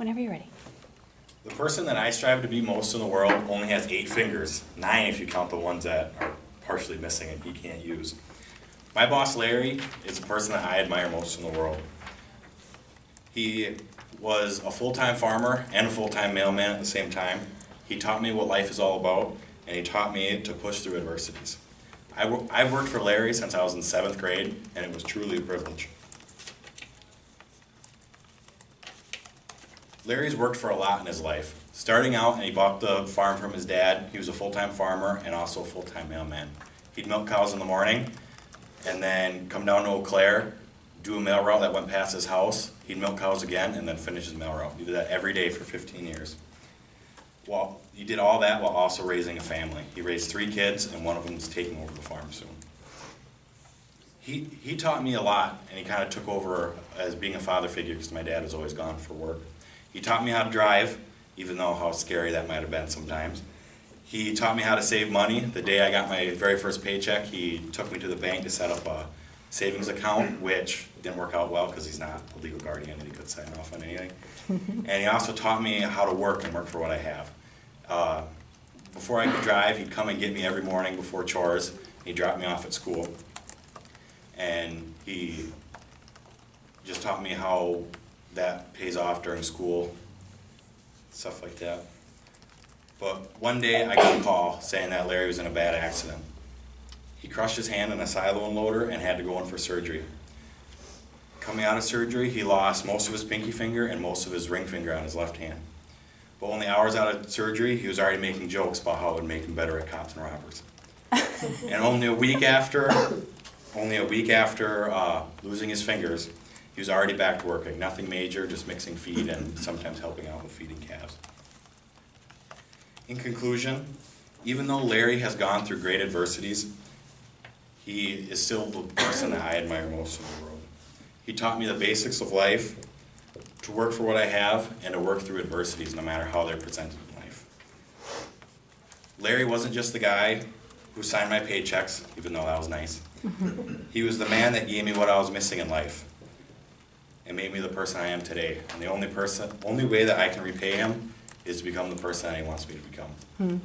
Whenever you're ready. The person that I strive to be most in the world only has 8 fingers, 9 if you count the ones that are partially missing and he can't use. My boss Larry is the person that I admire most in the world. He was a full-time farmer and a full-time mailman at the same time. He taught me what life is all about, and he taught me to push through adversities. I've worked for Larry since I was in 7th grade, and it was truly a privilege. Larry's worked for a lot in his life. Starting out, and he bought the farm from his dad. He was a full-time farmer and also a full-time mailman. He'd milk cows in the morning, and then come down to Eau Claire, do a mail route that went past his house. He'd milk cows again, and then finish his mail route. He did that every day for 15 years. Well, he did all that while also raising a family. He raised 3 kids, and one of them is taking over the farm soon. He taught me a lot, and he kind of took over as being a father figure because my dad was always gone for work. He taught me how to drive, even though how scary that might have been sometimes. He taught me how to save money. The day I got my very first paycheck, he took me to the bank to set up a savings account, which didn't work out well because he's not a legal guardian and he could sign off on anything. And he also taught me how to work and work for what I have. Before I could drive, he'd come and get me every morning before chores. He'd drop me off at school. And he just taught me how that pays off during school, stuff like that. But one day I got a call saying that Larry was in a bad accident. He crushed his hand in a silo unloader and had to go in for surgery. Coming out of surgery, he lost most of his pinky finger and most of his ring finger on his left hand. But only hours out of surgery, he was already making jokes about how it would make him better at cops and robbers. And only a week after losing his fingers, he was already back to working. Nothing major, just mixing feed and sometimes helping out with feeding calves. In conclusion, even though Larry has gone through great adversities, he is still the person that I admire most in the world. He taught me the basics of life, to work for what I have, and to work through adversities no matter how they're presented in life. Larry wasn't just the guy who signed my paychecks, even though that was nice. He was the man that gave me what I was missing in life and made me the person I am today. And the only way that I can repay him is to become the person that he wants me to become.